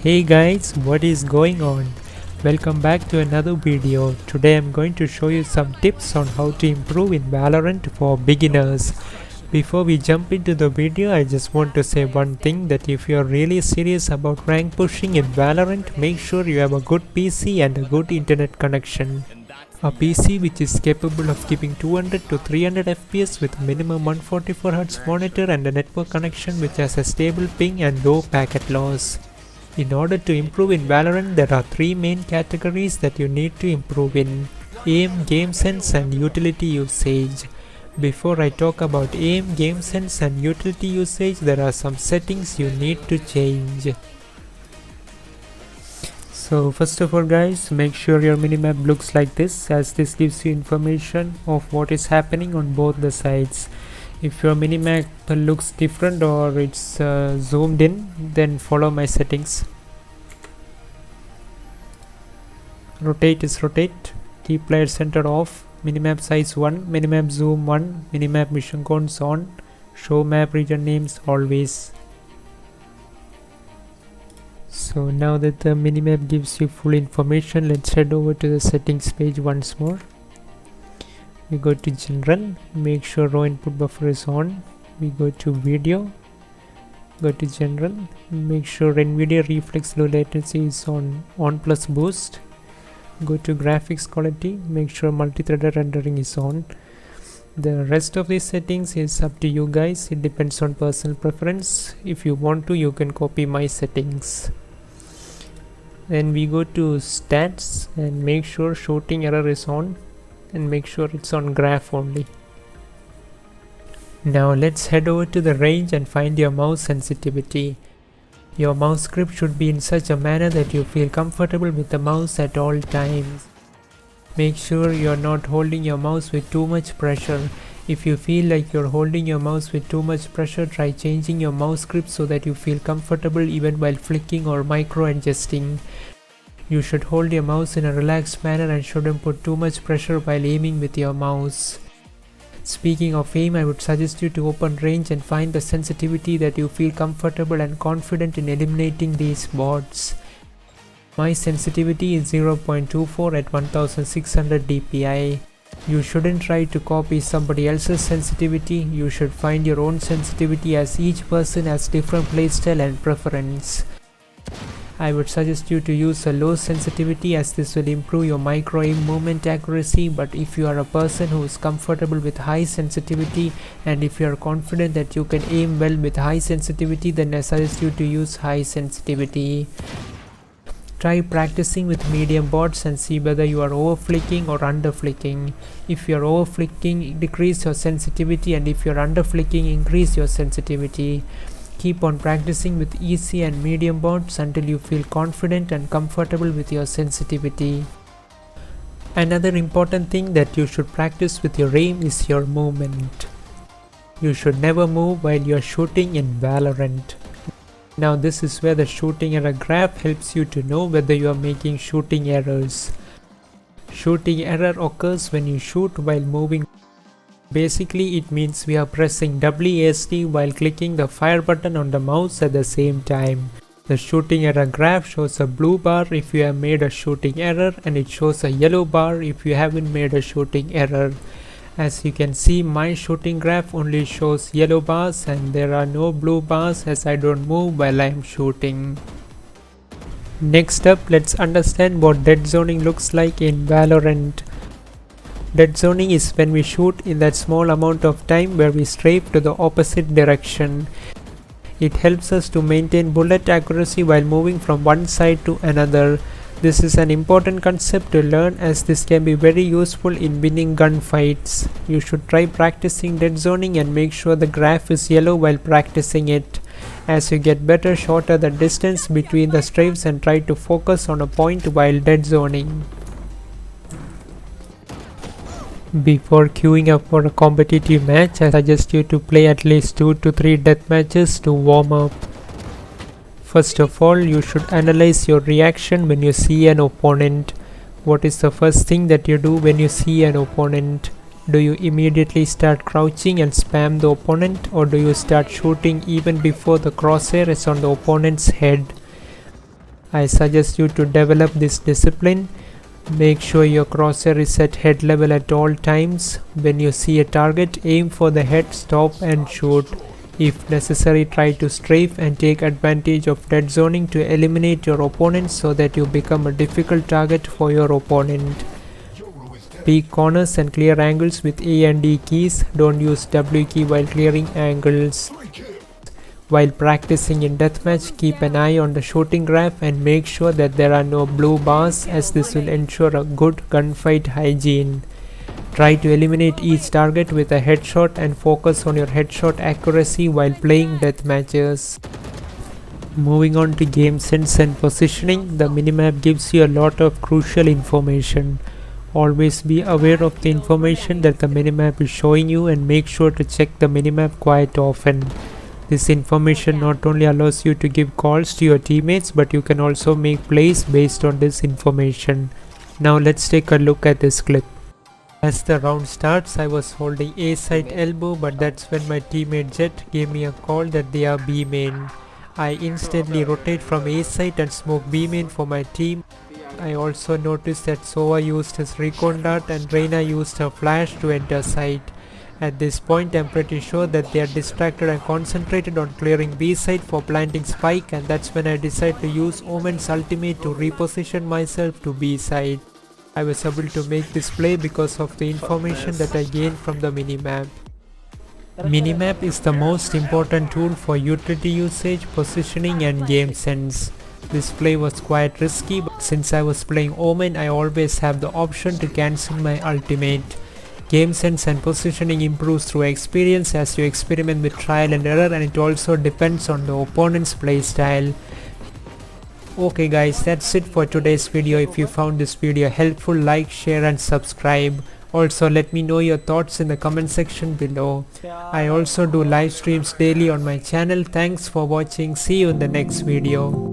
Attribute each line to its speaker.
Speaker 1: Hey guys, what is going on? Welcome back to another video. Today I'm going to show you some tips on how to improve in Valorant for beginners. Before we jump into the video, I just want to say one thing, that if you are really serious about rank pushing in Valorant, make sure you have a good PC and a good internet connection. A PC which is capable of giving 200 to 300 FPS with minimum 144Hz monitor and a network connection which has a stable ping and low packet loss. In order to improve in Valorant, there are three main categories that you need to improve in: aim, game sense and utility usage. Before I talk about aim, game sense and utility usage, there are some settings you need to change. So first of all guys, make sure your minimap looks like this, as this gives you information of what is happening on both the sides. If your minimap looks different or it's zoomed in, then follow my settings. Rotate is rotate, keep player center off, minimap size 1, minimap zoom 1, minimap mission cones on, show map region names always. So now that the minimap gives you full information, let's head over to the settings page once more. We go to general, make sure raw input buffer is on. We go to video, go to general, make sure NVIDIA reflex low latency is on plus boost. Go to graphics quality, make sure multi-threaded rendering is on. The rest of these settings is up to you guys, it depends on personal preference. If you want to, you can copy my settings. Then we go to stats and make sure shooting error is on, and make sure it's on graph only. Now let's head over to the range and find your mouse sensitivity. Your mouse grip should be in such a manner that you feel comfortable with the mouse at all times. Make sure you're not holding your mouse with too much pressure. If you feel like you're holding your mouse with too much pressure, try changing your mouse grip so that you feel comfortable even while flicking or micro adjusting. You should hold your mouse in a relaxed manner and shouldn't put too much pressure while aiming with your mouse. Speaking of aim, I would suggest you to open range and find the sensitivity that you feel comfortable and confident in eliminating these bots. My sensitivity is 0.24 at 1600 dpi. You shouldn't try to copy somebody else's sensitivity, you should find your own sensitivity, as each person has different playstyle and preference. I would suggest you to use a low sensitivity, as this will improve your micro aim movement accuracy, but if you are a person who is comfortable with high sensitivity and if you are confident that you can aim well with high sensitivity, then I suggest you to use high sensitivity. Try practicing with medium bots and see whether you are over flicking or under flicking. If you are over flicking, decrease your sensitivity, and if you are under flicking, increase your sensitivity. Keep on practicing with easy and medium bots until you feel confident and comfortable with your sensitivity. Another important thing that you should practice with your aim is your movement. You should never move while you are shooting in Valorant. Now this is where the shooting error graph helps you to know whether you are making shooting errors. Shooting error occurs when you shoot while moving. Basically it means we are pressing WASD while clicking the fire button on the mouse at the same time. The shooting error graph shows a blue bar if you have made a shooting error, and it shows a yellow bar if you haven't made a shooting error. As you can see, my shooting graph only shows yellow bars and there are no blue bars, as I don't move while I am shooting. Next up, let's understand what dead zoning looks like in Valorant. Dead zoning is when we shoot in that small amount of time where we strafe to the opposite direction. It helps us to maintain bullet accuracy while moving from one side to another. This is an important concept to learn, as this can be very useful in winning gunfights. You should try practicing dead zoning and make sure the graph is yellow while practicing it. As you get better, shorter the distance between the strafes and try to focus on a point while dead zoning. Before queuing up for a competitive match, I suggest you to play at least 2 to 3 death matches to warm up. First of all, you should analyze your reaction when you see an opponent. What is the first thing that you do when you see an opponent? Do you immediately start crouching and spam the opponent, or do you start shooting even before the crosshair is on the opponent's head? I suggest you to develop this discipline. Make sure your crosshair is at head level at all times. When you see a target, aim for the head, stop and shoot. If necessary, try to strafe and take advantage of dead zoning to eliminate your opponent so that you become a difficult target for your opponent. Peek corners and clear angles with A and D keys. Don't use W key while clearing angles. While practicing in deathmatch, keep an eye on the shooting graph and make sure that there are no blue bars, as this will ensure a good gunfight hygiene. Try to eliminate each target with a headshot and focus on your headshot accuracy while playing deathmatches. Moving on to game sense and positioning, the minimap gives you a lot of crucial information. Always be aware of the information that the minimap is showing you and make sure to check the minimap quite often. This information not only allows you to give calls to your teammates, but you can also make plays based on this information. Now let's take a look at this clip. As the round starts, I was holding A side elbow, but that's when my teammate Jet gave me a call that they are B main. I instantly rotate from A side and smoke B main for my team. I also noticed that Sova used his recon dart and Reina used her flash to enter site. At this point, I'm pretty sure that they are distracted and concentrated on clearing B side for planting spike, and that's when I decide to use Omen's ultimate to reposition myself to B side. I was able to make this play because of the information that I gained from the minimap. Minimap is the most important tool for utility usage, positioning and game sense. This play was quite risky, but since I was playing Omen, I always have the option to cancel my ultimate. Game sense and positioning improves through experience as you experiment with trial and error, and it also depends on the opponent's playstyle. Okay guys, that's it for today's video. If you found this video helpful, like, share and subscribe. Also let me know your thoughts in the comment section below. I also do live streams daily on my channel. Thanks for watching. See you in the next video.